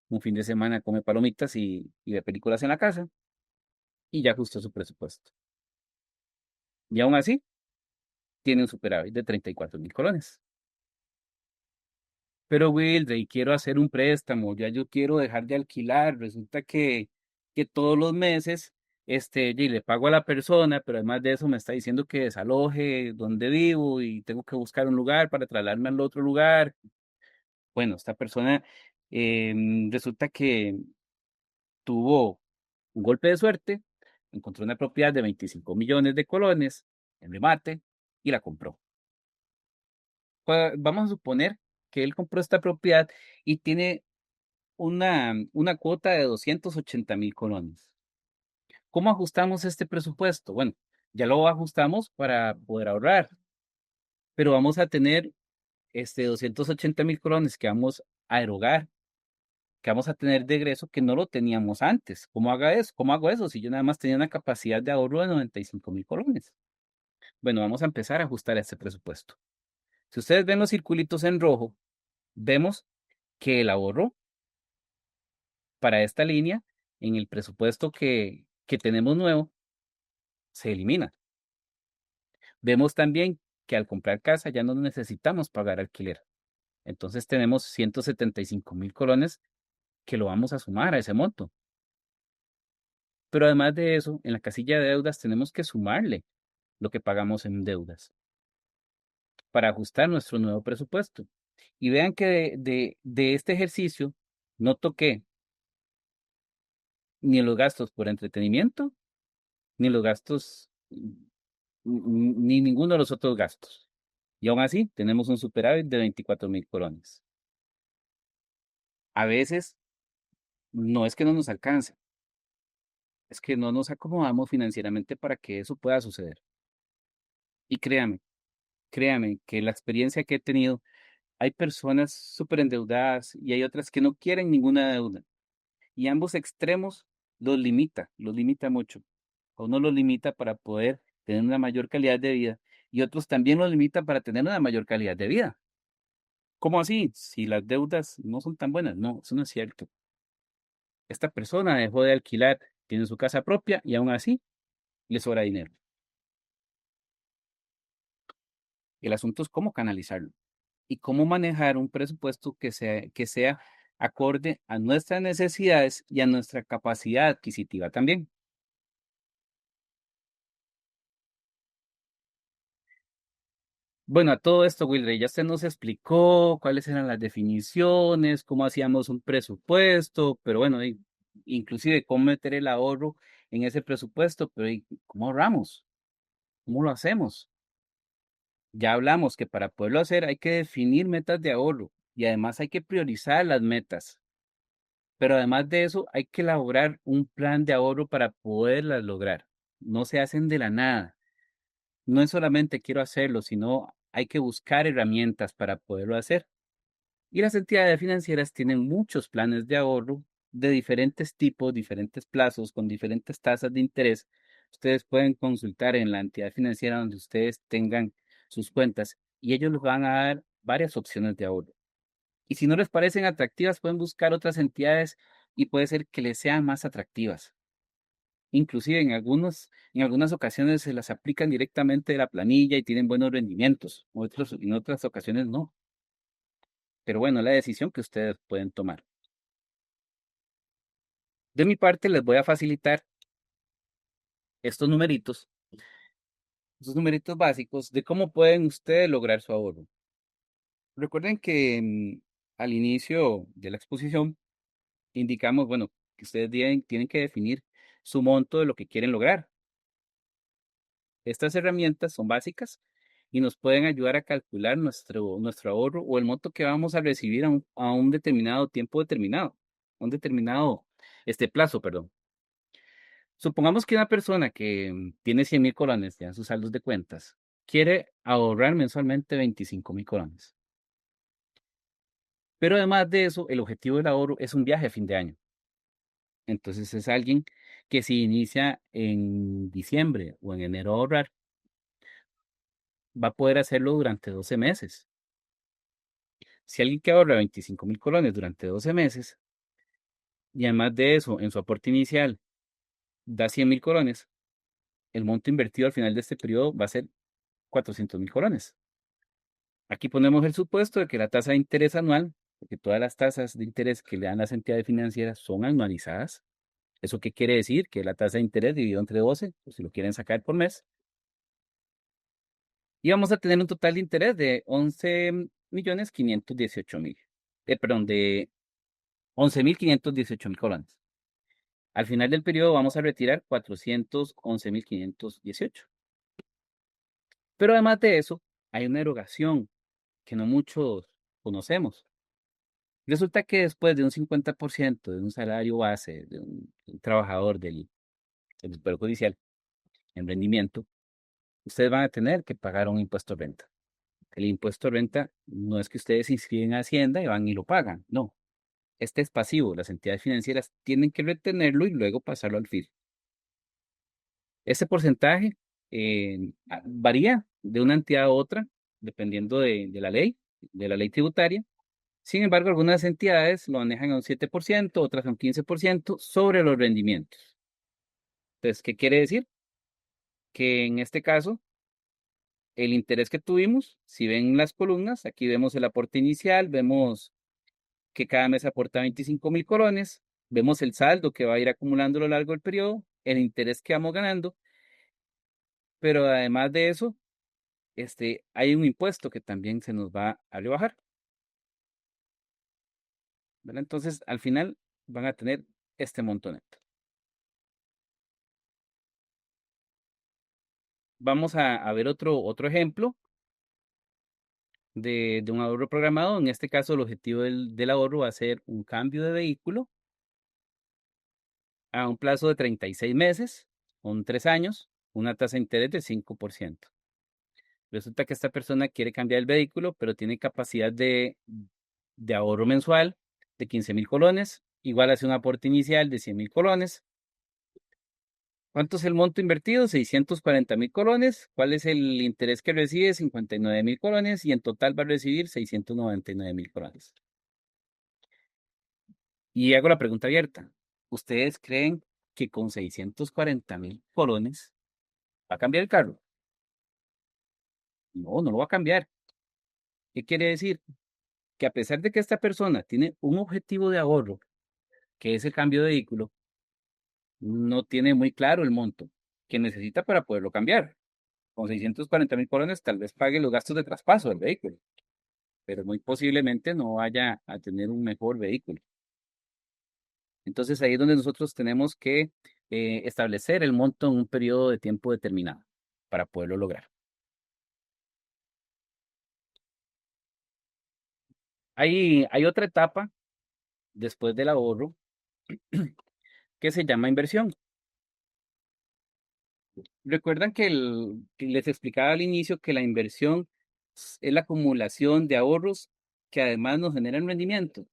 Un fin de semana come palomitas y ve películas en la casa y ya ajustó su presupuesto. Y aún así, tiene un superávit de 34,000 colones. Pero Wilde, y quiero hacer un préstamo, ya yo quiero dejar de alquilar. Resulta que todos los meses, y le pago a la persona, pero además de eso me está diciendo que desaloje donde vivo y tengo que buscar un lugar para trasladarme al otro lugar. Bueno, esta persona resulta que tuvo un golpe de suerte, encontró una propiedad de 25 millones de colones en remate y la compró. Vamos a suponer que él compró esta propiedad y tiene una cuota de 280,000 colones. ¿Cómo ajustamos este presupuesto? Bueno, ya lo ajustamos para poder ahorrar, pero vamos a tener 280,000 colones que vamos a erogar, que vamos a tener de egreso que no lo teníamos antes. ¿Cómo haga eso? ¿Cómo hago eso? Si yo nada más tenía una capacidad de ahorro de 95,000 colones. Bueno, vamos a empezar a ajustar este presupuesto. Si ustedes ven los circulitos en rojo, vemos que el ahorro para esta línea en el presupuesto que tenemos nuevo se elimina. Vemos también que al comprar casa ya no necesitamos pagar alquiler. Entonces tenemos 175,000 colones que lo vamos a sumar a ese monto. Pero además de eso, en la casilla de deudas tenemos que sumarle lo que pagamos en deudas para ajustar nuestro nuevo presupuesto. Y vean que de este ejercicio no toqué ni los gastos por entretenimiento, ni los gastos, ni ninguno de los otros gastos. Y aún así tenemos un superávit de 24,000 colones. A veces no es que no nos alcance, es que no nos acomodamos financieramente para que eso pueda suceder. Y créame que la experiencia que he tenido, hay personas súper endeudadas y hay otras que no quieren ninguna deuda. Y ambos extremos los limita mucho. A uno los limita para poder tener una mayor calidad de vida y otros también los limita para tener una mayor calidad de vida. ¿Cómo así? Si las deudas no son tan buenas. No, eso no es cierto. Esta persona dejó de alquilar, tiene su casa propia y aún así le sobra dinero. El asunto es cómo canalizarlo y cómo manejar un presupuesto que sea acorde a nuestras necesidades y a nuestra capacidad adquisitiva también. Bueno, a todo esto, Wilder, ya usted nos explicó cuáles eran las definiciones, cómo hacíamos un presupuesto, pero bueno, inclusive cómo meter el ahorro en ese presupuesto, pero ¿cómo ahorramos? ¿Cómo lo hacemos? Ya hablamos que para poderlo hacer hay que definir metas de ahorro y además hay que priorizar las metas. Pero además de eso, hay que elaborar un plan de ahorro para poderlas lograr. No se hacen de la nada. No es solamente quiero hacerlo, sino hay que buscar herramientas para poderlo hacer. Y las entidades financieras tienen muchos planes de ahorro de diferentes tipos, diferentes plazos, con diferentes tasas de interés. Ustedes pueden consultar en la entidad financiera donde ustedes tengan sus cuentas y ellos les van a dar varias opciones de ahorro. Y si no les parecen atractivas, pueden buscar otras entidades y puede ser que les sean más atractivas. Inclusive en algunas ocasiones se las aplican directamente de la planilla y tienen buenos rendimientos, en otras ocasiones no. Pero bueno, la decisión que ustedes pueden tomar. De mi parte, les voy a facilitar estos numeritos, estos numeritos básicos de cómo pueden ustedes lograr su ahorro. Recuerden que al inicio de la exposición indicamos, bueno, que ustedes tienen que definir su monto de lo que quieren lograr. Estas herramientas son básicas y nos pueden ayudar a calcular nuestro ahorro o el monto que vamos a recibir a un determinado tiempo determinado, un determinado plazo, perdón. Supongamos que una persona que tiene 100,000 colones ya en sus saldos de cuentas quiere ahorrar mensualmente 25,000 colones. Pero además de eso, el objetivo del ahorro es un viaje a fin de año. Entonces es alguien que si inicia en diciembre o en enero a ahorrar, va a poder hacerlo durante 12 meses. Si alguien que ahorra 25,000 colones durante 12 meses, y además de eso, en su aporte inicial da 100,000 colones, el monto invertido al final de este periodo va a ser 400,000 colones. Aquí ponemos el supuesto de que la tasa de interés anual, porque todas las tasas de interés que le dan las entidades financieras son anualizadas. ¿Eso qué quiere decir? Que la tasa de interés dividido entre 12, pues si lo quieren sacar por mes, y vamos a tener un total de interés de 11,518,000. Perdón, de 11,518,000 colones. Al final del periodo vamos a retirar 411,518. Pero además de eso, hay una erogación que no muchos conocemos. Resulta que después de un 50% de un salario base de un trabajador del Poder Judicial en rendimiento, ustedes van a tener que pagar un impuesto de renta. El impuesto de renta no es que ustedes se inscriben a Hacienda y van y lo pagan, no. Este es pasivo. Las entidades financieras tienen que retenerlo y luego pasarlo al FIR. Este porcentaje varía de una entidad a otra, dependiendo de la ley tributaria. Sin embargo, algunas entidades lo manejan a un 7%, otras a un 15% sobre los rendimientos. Entonces, ¿qué quiere decir? Que en este caso, el interés que tuvimos, si ven las columnas, aquí vemos el aporte inicial, vemos que cada mes aporta 25,000 colones, vemos el saldo que va a ir acumulando a lo largo del periodo, el interés que vamos ganando, pero además de eso, hay un impuesto que también se nos va a rebajar, ¿verdad? Entonces, al final van a tener este monto neto. Vamos a ver otro ejemplo de un ahorro programado. En este caso, el objetivo del ahorro va a ser un cambio de vehículo a un plazo de 36 meses, con 3 años, una tasa de interés de 5%. Resulta que esta persona quiere cambiar el vehículo, pero tiene capacidad de ahorro mensual de 15,000 colones, igual hace un aporte inicial de 100,000 colones. ¿Cuánto es el monto invertido? 640,000 colones. ¿Cuál es el interés que recibe? 59,000 colones y en total va a recibir 699,000 colones. Y hago la pregunta abierta. ¿Ustedes creen que con 640,000 colones va a cambiar el carro? No, no lo va a cambiar. ¿Qué quiere decir? Que a pesar de que esta persona tiene un objetivo de ahorro, que es el cambio de vehículo, no tiene muy claro el monto que necesita para poderlo cambiar. Con 640,000 colones tal vez pague los gastos de traspaso del vehículo, pero muy posiblemente no vaya a tener un mejor vehículo. Entonces ahí es donde nosotros tenemos que establecer el monto en un periodo de tiempo determinado para poderlo lograr. Hay otra etapa después del ahorro que se llama inversión. Recuerdan que les explicaba al inicio que la inversión es la acumulación de ahorros que además nos generan rendimiento.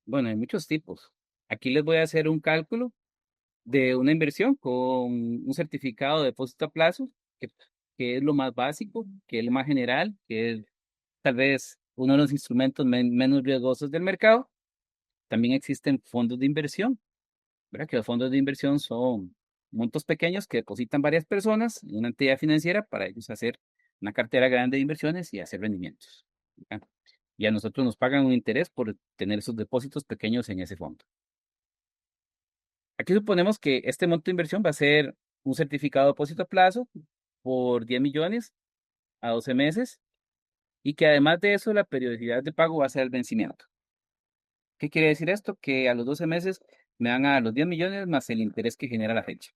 Bueno, hay muchos tipos. Aquí les voy a hacer un cálculo de una inversión con un certificado de depósito a plazo, que, que es lo más básico, que es lo más general, que es tal vez uno de los instrumentos menos riesgosos del mercado. También existen fondos de inversión, ¿verdad? Que los fondos de inversión son montos pequeños que depositan varias personas en una entidad financiera para ellos hacer una cartera grande de inversiones y hacer rendimientos, ¿verdad? Y a nosotros nos pagan un interés por tener esos depósitos pequeños en ese fondo. Aquí suponemos que este monto de inversión va a ser un certificado de depósito a plazo por 10 millones a 12 meses. y que además de eso la periodicidad de pago va a ser el vencimiento. ¿Qué quiere decir esto? Que a los 12 meses me dan a los 10 millones más el interés que genera la fecha.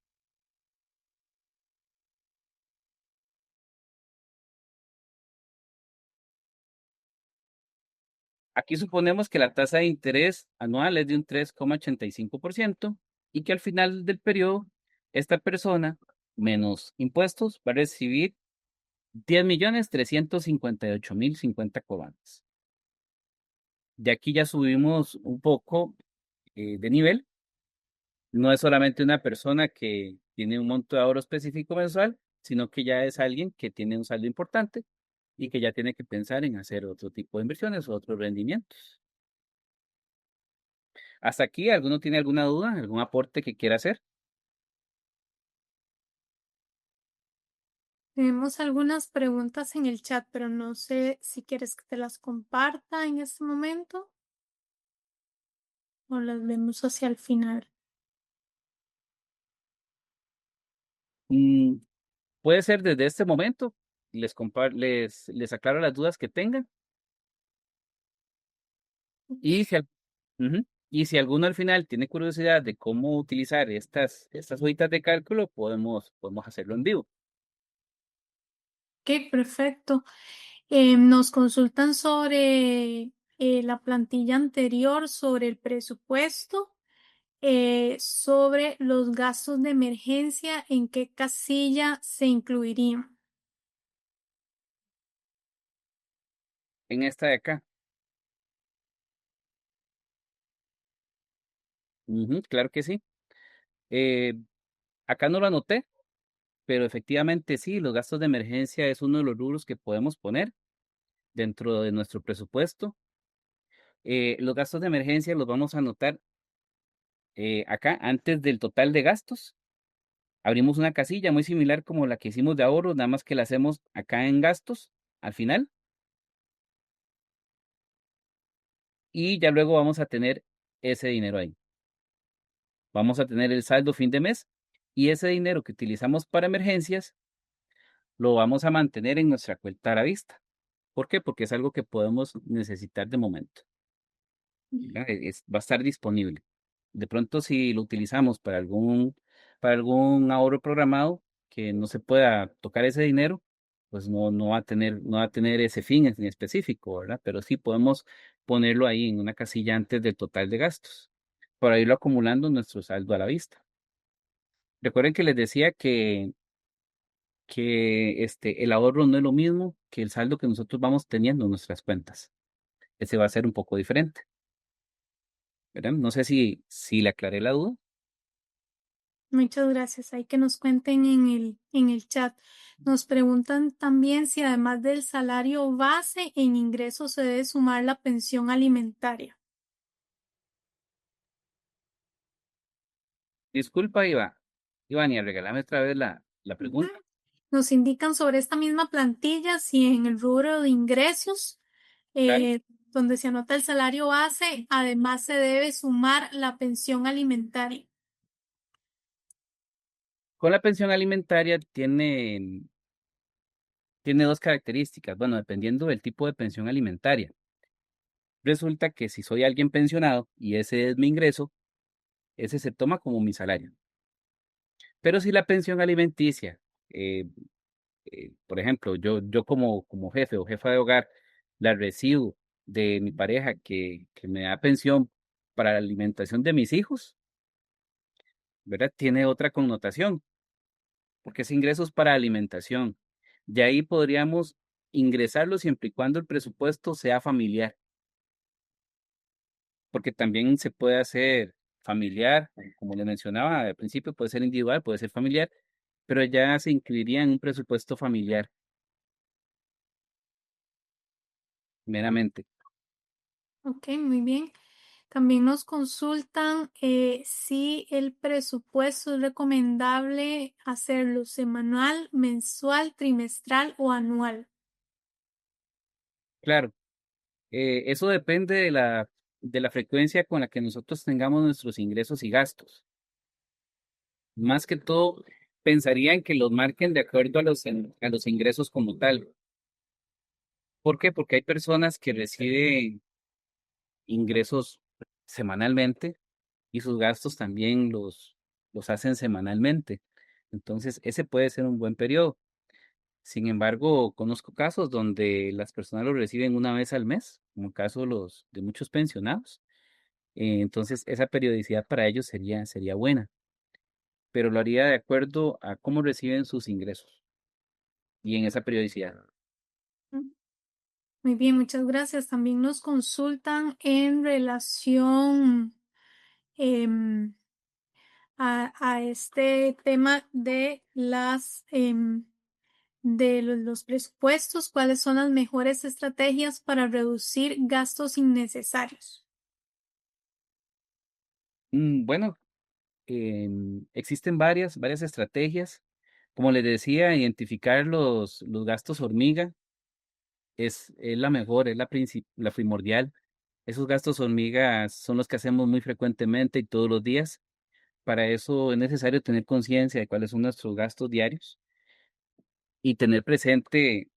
Aquí suponemos que la tasa de interés anual es de un 3,85% y que al final del periodo esta persona, menos impuestos, va a recibir 10.358.050 colones. De aquí ya subimos un poco de nivel. No es solamente una persona que tiene un monto de ahorro específico mensual, sino que ya es alguien que tiene un saldo importante y que ya tiene que pensar en hacer otro tipo de inversiones o otros rendimientos. Hasta aquí, ¿alguno tiene alguna duda, algún aporte que quiera hacer? Tenemos algunas preguntas en el chat, pero no sé si quieres que te las comparta en este momento o las vemos hacia el final. Mm, puede ser desde este momento, les aclaro las dudas que tengan y si, ujú, y si alguno al final tiene curiosidad de cómo utilizar estas hojitas de cálculo, podemos hacerlo en vivo. Ok, perfecto. Nos consultan sobre la plantilla anterior, sobre el presupuesto, sobre los gastos de emergencia, en qué casilla se incluirían. En esta de acá, ujú, claro que sí. Eh, acá no lo anoté, pero efectivamente sí, los gastos de emergencia es uno de los rubros que podemos poner dentro de nuestro presupuesto. Los gastos de emergencia los vamos a anotar acá antes del total de gastos. Abrimos una casilla muy similar como la que hicimos de ahorro, nada más que la hacemos acá en gastos al final y ya luego vamos a tener ese dinero ahí. Vamos a tener el saldo fin de mes y ese dinero que utilizamos para emergencias lo vamos a mantener en nuestra cuenta a la vista. ¿Por qué? Porque es algo que podemos necesitar de momento. ¿Verdad? Va a estar disponible. De pronto, si lo utilizamos para algún ahorro programado que no se pueda tocar ese dinero, pues no va a tener ese fin en específico, ¿verdad? Pero sí podemos ponerlo ahí en una casilla antes del total de gastos, para irlo acumulando en nuestro saldo a la vista. Recuerden que les decía que el ahorro no es lo mismo que el saldo que nosotros vamos teniendo en nuestras cuentas. Ese va a ser un poco diferente, ¿verdad? No sé si le aclaré la duda. Muchas gracias. Hay que nos cuenten en el chat. Nos preguntan también si además del salario base en ingresos se debe sumar la pensión alimentaria. Disculpa, Ivania, regálame otra vez la Ujú. pregunta. Nos indican sobre esta misma plantilla si en el rubro de ingresos, Claro. donde se anota el salario base, además se debe sumar la pensión alimentaria. Con la pensión alimentaria tiene dos características. Bueno, dependiendo del tipo de pensión alimentaria. Resulta que si soy alguien pensionado y ese es mi ingreso, ese se toma como mi salario. Pero si la pensión alimenticia, eh, por ejemplo, yo como jefe o jefa de hogar, la recibo de mi pareja que me da pensión para la alimentación de mis hijos, ¿verdad? Tiene otra connotación, porque es ingresos para alimentación. De ahí podríamos ingresarlo siempre y cuando el presupuesto sea familiar, porque también se puede hacer familiar, como le mencionaba al principio, puede ser individual, puede ser familiar, pero ya se incluiría en un presupuesto familiar meramente. Ok, muy bien. También nos consultan si el presupuesto es recomendable hacerlo semanal, mensual, trimestral o anual. Claro, eso depende de la frecuencia con la que nosotros tengamos nuestros ingresos y gastos. Más que todo, pensaría en que los marquen de acuerdo a a los ingresos como tal. ¿Por qué? Porque hay personas que reciben ingresos semanalmente y sus gastos también los hacen semanalmente. Entonces, ese puede ser un buen periodo. Sin embargo, conozco casos donde las personas lo reciben una vez al mes, como el caso de muchos pensionados. Entonces, esa periodicidad para ellos sería buena, pero lo haría de acuerdo a cómo reciben sus ingresos y en esa periodicidad. Mm, Muy bien, muchas gracias. También nos consultan en relación em, a este tema de los presupuestos, ¿cuáles son las mejores estrategias para reducir gastos innecesarios? Bueno, existen varias estrategias. Como les decía, identificar los gastos hormiga es la mejor, es la primordial. Esos gastos hormigas son los que hacemos muy frecuentemente y todos los días. Para eso es necesario tener conciencia de cuáles son nuestros gastos diarios y tener presente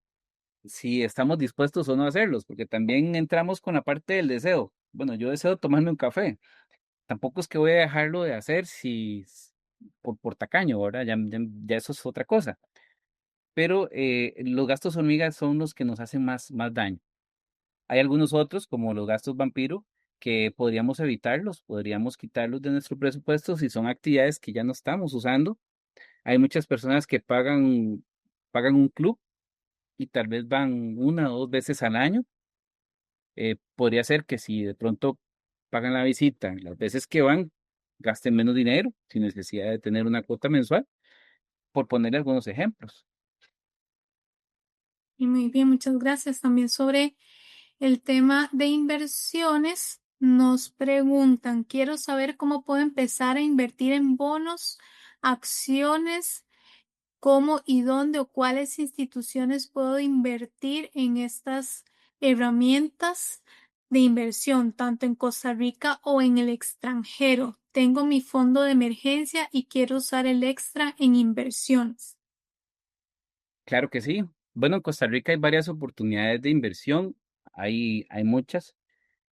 si estamos dispuestos o no a hacerlos, porque también entramos con la parte del deseo. Bueno, yo deseo tomarme un café. Tampoco es que voy a dejarlo de hacer por tacaño, ¿verdad? Ya eso es otra cosa. Pero los gastos hormigas son los que nos hacen más daño. Hay algunos otros, como los gastos vampiro, que podríamos evitarlos, podríamos quitarlos de nuestro presupuesto si son actividades que ya no estamos usando. Hay muchas personas que pagan un club y tal vez van una o dos veces al año. Podría ser que si de pronto pagan la visita, las veces que van, gasten menos dinero sin necesidad de tener una cuota mensual, por poner algunos ejemplos. Y muy bien, muchas gracias. También sobre el tema de inversiones, nos preguntan, quiero saber cómo puedo empezar a invertir en bonos, acciones, cómo y dónde o cuáles instituciones puedo invertir en estas herramientas de inversión, tanto en Costa Rica o en el extranjero. Tengo mi fondo de emergencia y quiero usar el extra en inversiones. Claro que sí. Bueno, en Costa Rica hay varias oportunidades de inversión, hay muchas.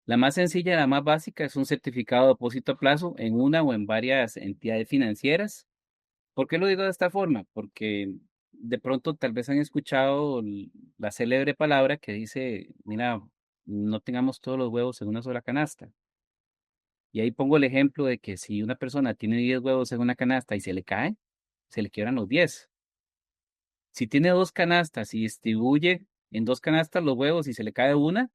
La más sencilla, la más básica, es un certificado de depósito a plazo en una o en varias entidades financieras. ¿Por qué lo digo de esta forma? Porque de pronto tal vez han escuchado la célebre palabra que dice, mira, no tengamos todos los huevos en una sola canasta. Y ahí pongo el ejemplo de que si una persona tiene 10 huevos en una canasta y se le cae, se le quiebran los 10. Si tiene dos canastas y distribuye en dos canastas los huevos y se le cae una,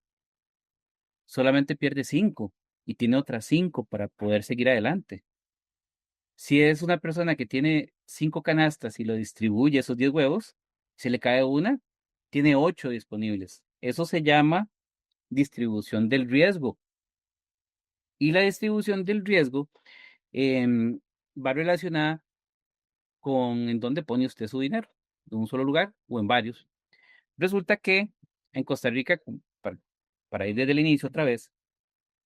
solamente pierde 5 y tiene otras 5 para poder seguir adelante. Si es una persona que tiene 5 canastas y lo distribuye esos 10 huevos, se le cae una, tiene 8 disponibles. Eso se llama distribución del riesgo. Y la distribución del riesgo em, va relacionada con en dónde pone usted su dinero, en un solo lugar o en varios. Resulta que en Costa Rica, para ir desde el inicio otra vez,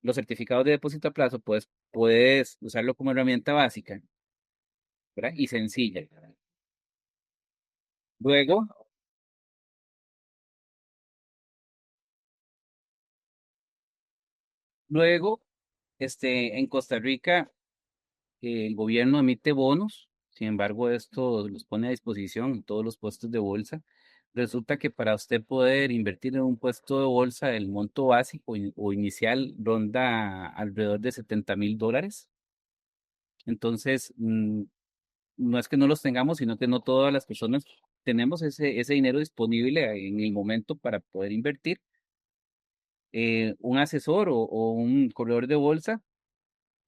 los certificados de depósito a plazo, pues puedes usarlo como herramienta básica, ¿verdad? Y sencilla. Luego, luego, en Costa Rica, el gobierno emite bonos, sin embargo, esto los pone a disposición en todos los puestos de bolsa. Resulta que para usted poder invertir en un puesto de bolsa, el monto básico o inicial ronda alrededor de $70,000. Entonces, no es que no los tengamos, sino que no todas las personas tenemos ese dinero disponible en el momento para poder invertir. Un asesor o un corredor de bolsa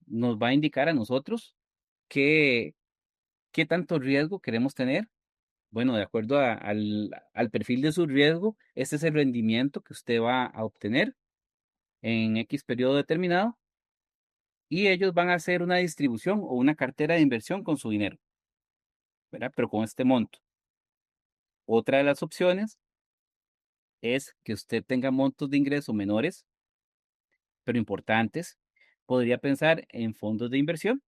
nos va a indicar a nosotros qué, qué tanto riesgo queremos tener. Bueno, de acuerdo al perfil de su riesgo, este es el rendimiento que usted va a obtener en X periodo determinado y ellos van a hacer una distribución o una cartera de inversión con su dinero, ¿verdad? Pero con este monto. Otra de las opciones es que usted tenga montos de ingreso menores, pero importantes. Podría pensar en fondos de inversión,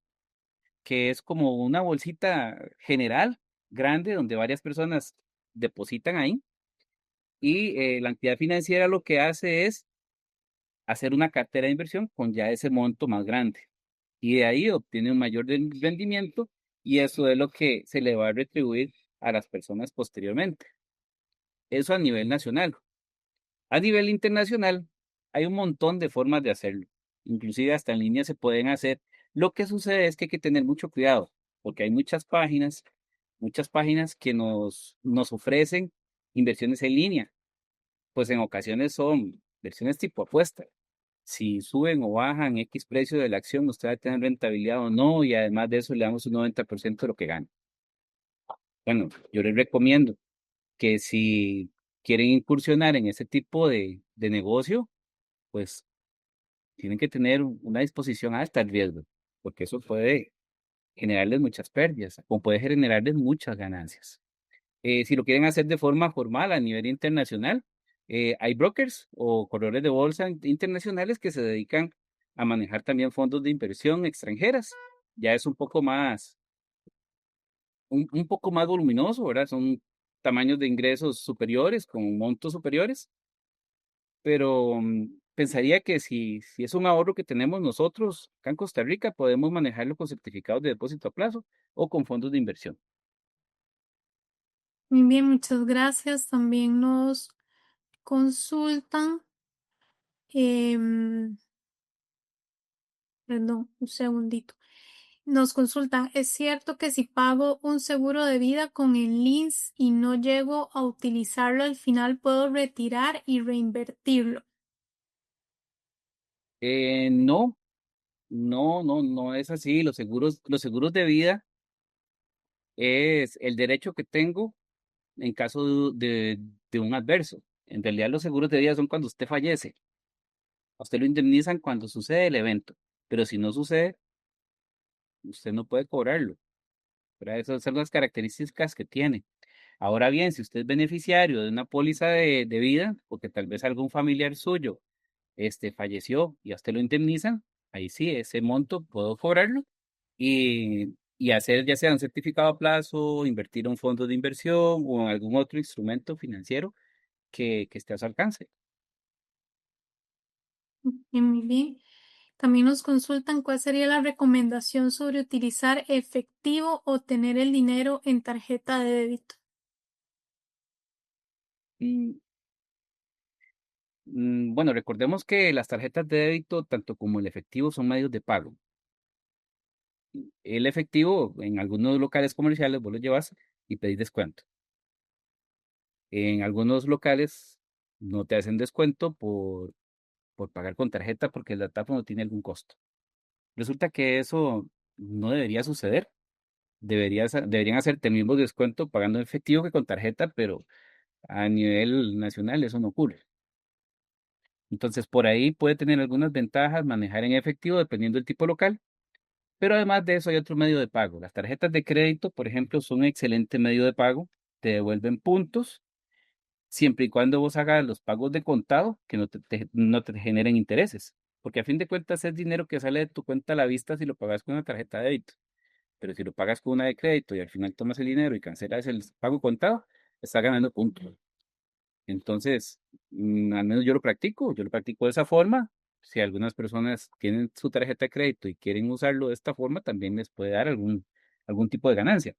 que es como una bolsita general grande donde varias personas depositan ahí y la entidad financiera lo que hace es hacer una cartera de inversión con ya ese monto más grande. Y de ahí obtiene un mayor rendimiento y eso es lo que se le va a retribuir a las personas posteriormente. Eso a nivel nacional. A nivel internacional, hay un montón de formas de hacerlo. Inclusive hasta en línea se pueden hacer. Lo que sucede es que hay que tener mucho cuidado, porque hay muchas páginas que nos ofrecen inversiones en línea. Pues en ocasiones son versiones tipo apuesta. Si suben o bajan X precio de la acción, usted va a tener rentabilidad o no, y además de eso le damos un 90% de lo que gana. Bueno, yo les recomiendo que si quieren incursionar en ese tipo de negocio, pues tienen que tener una disposición alta al riesgo, porque eso puede generarles muchas pérdidas o puede generarles muchas ganancias. Si lo quieren hacer de forma formal a nivel internacional, hay brokers o corredores de bolsa internacionales que se dedican a manejar también fondos de inversión extranjeras. Ya es un poco más voluminoso, ¿verdad? Son tamaños de ingresos superiores, con montos superiores, pero pensaría que si es un ahorro que tenemos nosotros acá en Costa Rica, podemos manejarlo con certificados de depósito a plazo o con fondos de inversión. Muy bien, muchas gracias. También nos consultan, em, perdón, un segundito. Nos consultan, ¿es cierto que si pago un seguro de vida con el LINS y no llego a utilizarlo al final puedo retirar y reinvertirlo? No, no es así. Los seguros de vida es el derecho que tengo en caso de un adverso. En realidad, los seguros de vida son cuando usted fallece. A usted lo indemnizan cuando sucede el evento, pero si no sucede, usted no puede cobrarlo. ¿Verdad? Esas son las características que tiene. Ahora bien, si usted es beneficiario de una póliza de vida, porque tal vez algún familiar suyo falleció y a usted lo indemnizan, ahí sí, ese monto puedo cobrarlo y hacer ya sea un certificado a plazo, invertir en un fondo de inversión o en algún otro instrumento financiero que esté a su alcance. Muy bien. También nos consultan cuál sería la recomendación sobre utilizar efectivo o tener el dinero en tarjeta de débito. Mm, bueno, recordemos que las tarjetas de débito, tanto como el efectivo, son medios de pago. El efectivo, en algunos locales comerciales, vos lo llevas y pedís descuento. En algunos locales no te hacen descuento por pagar con tarjeta porque el datáfono tiene algún costo. Resulta que eso no debería suceder. Deberían hacerte el mismo descuento pagando en efectivo que con tarjeta, pero a nivel nacional eso no ocurre. Entonces, por ahí puede tener algunas ventajas manejar en efectivo dependiendo del tipo local, pero además de eso hay otro medio de pago. Las tarjetas de crédito, por ejemplo, son un excelente medio de pago. Te devuelven puntos siempre y cuando vos hagas los pagos de contado que no te generen intereses. Porque a fin de cuentas es dinero que sale de tu cuenta a la vista si lo pagas con una tarjeta de débito. Pero si lo pagas con una de crédito y al final tomas el dinero y cancelas el pago contado, estás ganando puntos. Entonces, al menos yo lo practico de esa forma. Si algunas personas tienen su tarjeta de crédito y quieren usarlo de esta forma, también les puede dar algún tipo de ganancia.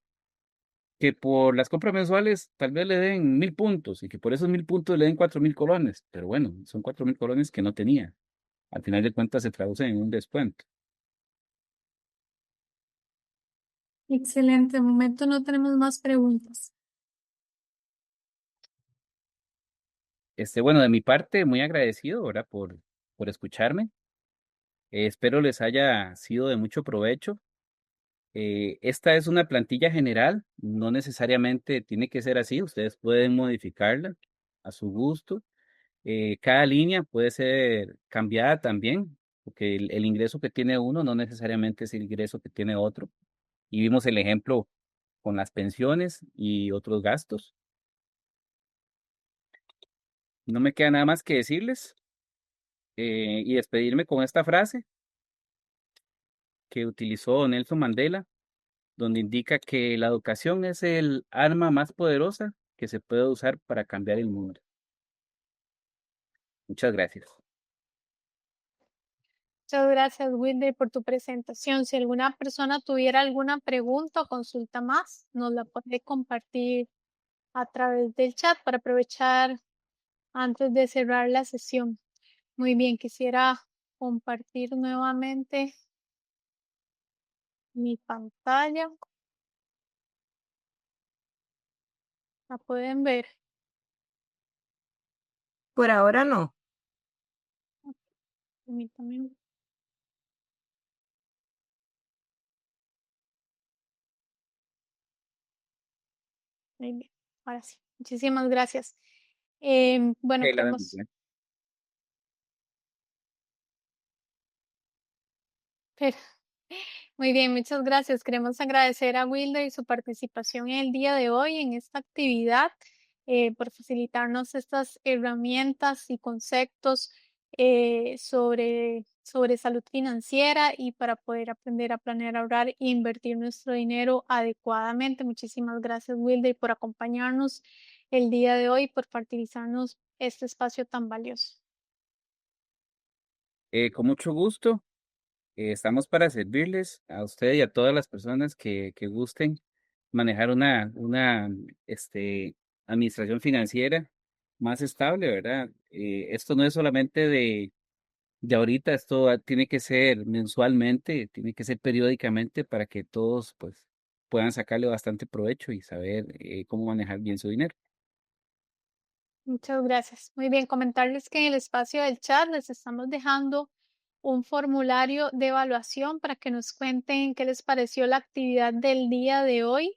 Que por las compras mensuales tal vez le den 1.000 puntos y que por esos 1.000 puntos le den 4.000 colones. Pero bueno, son 4.000 colones que no tenía. Al final de cuentas se traduce en un descuento. Excelente, de momento no tenemos más preguntas. Bueno, de mi parte, muy agradecido, ¿verdad? Por escucharme. Espero les haya sido de mucho provecho. Esta es una plantilla general, no necesariamente tiene que ser así, ustedes pueden modificarla a su gusto. Cada línea puede ser cambiada también, porque el ingreso que tiene uno no necesariamente es el ingreso que tiene otro. Y vimos el ejemplo con las pensiones y otros gastos. No me queda nada más que decirles y despedirme con esta frase que utilizó Nelson Mandela, donde indica que la educación es el arma más poderosa que se puede usar para cambiar el mundo. Muchas gracias. Muchas gracias, Wilder, por tu presentación. Si alguna persona tuviera alguna pregunta o consulta más, nos la puede compartir a través del chat para aprovechar antes de cerrar la sesión. Muy bien, quisiera compartir nuevamente mi pantalla. ¿La pueden ver? Por ahora no. Permítanme. Muy bien, ahora sí. Muchísimas gracias. Bueno, La vemos, queremos... Pero, muy bien, muchas gracias. Queremos agradecer a Wilder y su participación en el día de hoy en esta actividad, por facilitarnos estas herramientas y conceptos sobre salud financiera y para poder aprender a planear, ahorrar e invertir nuestro dinero adecuadamente. Muchísimas gracias, Wilder, por acompañarnos el día de hoy, por facilitarnos este espacio tan valioso. Con mucho gusto. Estamos para servirles a usted y a todas las personas que gusten manejar una administración financiera más estable, ¿verdad? Esto no es solamente de ahorita, esto tiene que ser mensualmente, tiene que ser periódicamente para que todos pues puedan sacarle bastante provecho y saber cómo manejar bien su dinero. Muchas gracias. Muy bien, comentarles que en el espacio del chat les estamos dejando un formulario de evaluación para que nos cuenten qué les pareció la actividad del día de hoy.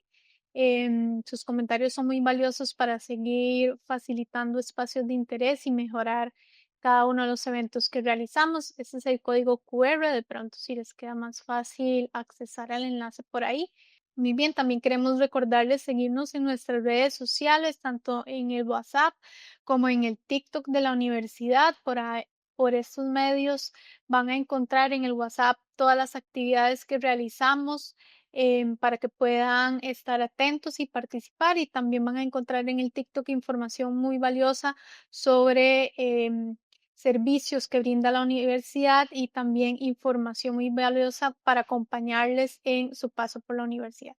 Sus comentarios son muy valiosos para seguir facilitando espacios de interés y mejorar cada uno de los eventos que realizamos. Este es el código QR, de pronto si les queda más fácil accesar al enlace por ahí. Muy bien, también queremos recordarles seguirnos en nuestras redes sociales, tanto en el WhatsApp como en el TikTok de la universidad. Por estos medios van a encontrar en el WhatsApp todas las actividades que realizamos para que puedan estar atentos y participar. Y también van a encontrar en el TikTok información muy valiosa sobre servicios que brinda la universidad y también información muy valiosa para acompañarles en su paso por la universidad.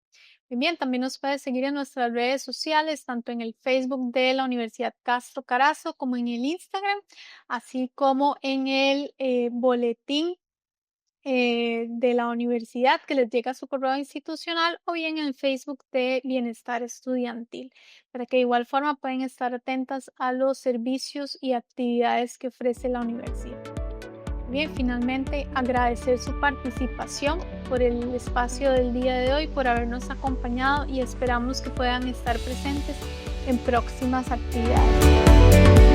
Muy bien, también nos puede seguir en nuestras redes sociales, tanto en el Facebook de la Universidad Castro Carazo como en el Instagram, así como en el boletín de la universidad que les llega a su correo institucional, o bien en el Facebook de Bienestar Estudiantil, para que de igual forma pueden estar atentas a los servicios y actividades que ofrece la universidad. Bien, finalmente agradecer su participación por el espacio del día de hoy, por habernos acompañado, y esperamos que puedan estar presentes en próximas actividades.